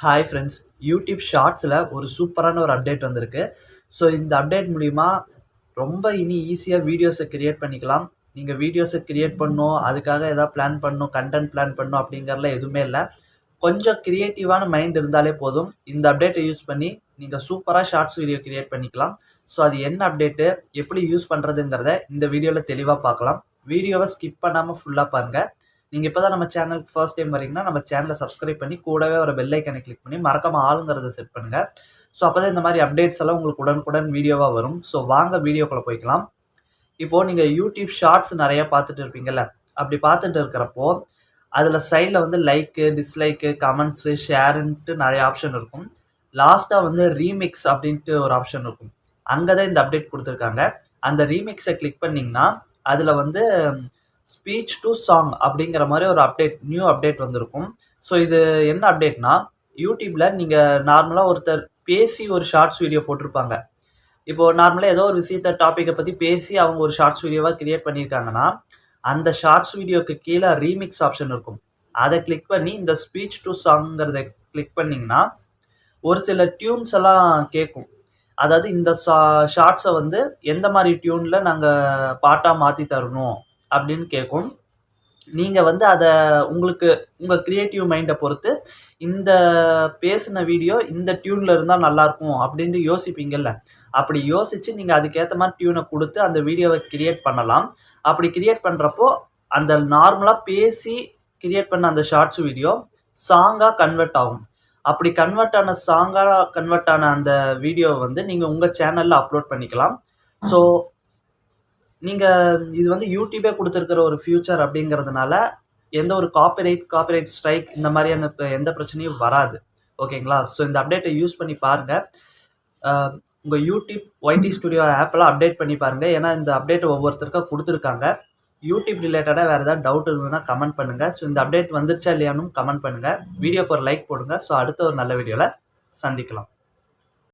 Hi friends, YouTube ஷார்ட்ஸில் ஒரு சூப்பரான ஒரு அப்டேட் வந்திருக்கு. ஸோ இந்த அப்டேட் மூலிமா ரொம்ப இனி ஈஸியாக வீடியோஸை கிரியேட் பண்ணிக்கலாம். நீங்கள் வீடியோஸை கிரியேட் பண்ணணும், அதுக்காக எதாவது பிளான் பண்ணணும், கண்டென்ட் பிளான் பண்ணணும் அப்படிங்கிறதுல எதுவுமே இல்லை. கொஞ்சம் க்ரியேட்டிவான மைண்ட் இருந்தாலே போதும். இந்த அப்டேட்டை யூஸ் பண்ணி நீங்கள் சூப்பராக ஷார்ட்ஸ் வீடியோ கிரியேட் பண்ணிக்கலாம். ஸோ அது என்ன அப்டேட்டு, எப்படி யூஸ் பண்ணுறதுங்கிறத இந்த வீடியோவில் தெளிவாக பார்க்கலாம். வீடியோவை ஸ்கிப் பண்ணாமல் ஃபுல்லாக பாருங்கள். நீங்கள் இப்போ தான் நம்ம சேனலுக்கு ஃபர்ஸ்ட் டைம் வரீங்கன்னா நம்ம சேனலை சப்ஸ்கிரைப் பண்ணி கூடவே ஒரு பெல் ஐக்கனை கிளிக் பண்ணி மறக்காமல் ஆளுங்கிறத செட் பண்ணுங்கள். ஸோ அப்போ தான் இந்த மாதிரி அப்டேட்ஸ் எல்லாம் உங்களுக்கு உடனுக்குடன் வீடியோவாக வரும். ஸோ வாங்க வீடியோக்குள்ளே போய்க்கலாம். இப்போது நீங்கள் யூடியூப் ஷார்ட்ஸ் நிறையா பார்த்துட்டு இருப்பீங்கள்ல, அப்படி பார்த்துட்டு இருக்கிறப்போ அதில் சைடில் வந்து லைக்கு, டிஸ்லைக்கு, கமெண்ட்ஸு, ஷேருன்ட்டு நிறைய ஆப்ஷன் இருக்கும். லாஸ்ட்டாக வந்து ரீமிக்ஸ் அப்படின்ட்டு ஒரு ஆப்ஷன் இருக்கும். அங்கே தான் இந்த அப்டேட் கொடுத்துருக்காங்க. அந்த ரீமிக்ஸை கிளிக் பண்ணிங்கன்னா அதில் வந்து ஸ்பீச் டு சாங் அப்படிங்கிற மாதிரி ஒரு நியூ அப்டேட் வந்திருக்கும். ஸோ இது என்ன அப்டேட்னா, யூடியூப்பில் நீங்கள் நார்மலாக ஒருத்தர் பேசி ஒரு ஷார்ட்ஸ் வீடியோ போட்டிருப்பாங்க. இப்போது நார்மலாக ஏதோ ஒரு விஷயத்த டாப்பிக்கை பற்றி பேசி அவங்க ஒரு ஷார்ட்ஸ் வீடியோவாக கிரியேட் பண்ணியிருக்காங்கன்னா, அந்த ஷார்ட்ஸ் வீடியோக்கு கீழே ரீமிக்ஸ் ஆப்ஷன் இருக்கும். அதை கிளிக் பண்ணி இந்த ஸ்பீச் டு சாங்கிறத கிளிக் பண்ணிங்கன்னா ஒரு சில டியூன்ஸ் எல்லாம் கேட்கும். அதாவது இந்த ஷார்ட்ஸை வந்து எந்த மாதிரி டியூனில் நாங்கள் பாட்டாக மாற்றி தரணும் அப்படின்னு கேட்கும். நீங்கள் வந்து அதை உங்கள் க்ரியேட்டிவ் மைண்டை பொறுத்து இந்த பேசின வீடியோ இந்த டியூனில் இருந்தால் நல்லாயிருக்கும் அப்படின்ட்டு யோசிப்பீங்கள்ல, அப்படி யோசித்து நீங்கள் அதுக்கேற்ற மாதிரி டியூனை கொடுத்து அந்த வீடியோவை கிரியேட் பண்ணலாம். அப்படி கிரியேட் பண்ணுறப்போ அந்த நார்மலாக பேசி கிரியேட் பண்ண அந்த ஷார்ட்ஸ் வீடியோ சாங்காக கன்வெர்ட் ஆகும். அப்படி கன்வெர்ட் ஆன அந்த வீடியோவை வந்து நீங்கள் உங்கள் சேனலில் அப்லோட் பண்ணிக்கலாம். ஸோ நீங்கள் இது வந்து யூடியூபே கொடுத்துருக்கிற ஒரு ஃபியூச்சர் அப்படிங்கிறதுனால எந்த ஒரு காப்பிரைட் ஸ்ட்ரைக் இந்த மாதிரியான எந்த பிரச்சனையும் வராது. ஓகேங்களா? ஸோ இந்த அப்டேட்டை யூஸ் பண்ணி பாருங்கள். உங்கள் யூடியூப் ஒய்டி ஸ்டுடியோ ஆப்பெல்லாம் அப்டேட் பண்ணி பாருங்கள். ஏன்னா இந்த அப்டேட் ஒவ்வொருத்தருக்கும் கொடுத்துருக்காங்க. யூடியூப் ரிலேட்டடாக வேறு ஏதாவது டவுட் இருந்ததுன்னா கமெண்ட் பண்ணுங்கள். ஸோ இந்த அப்டேட் வந்துருச்சா இல்லையானும் கமெண்ட் பண்ணுங்கள். வீடியோக்கு ஒரு லைக் போடுங்க. ஸோ அடுத்த ஒரு நல்ல வீடியோவில் சந்திக்கலாம்.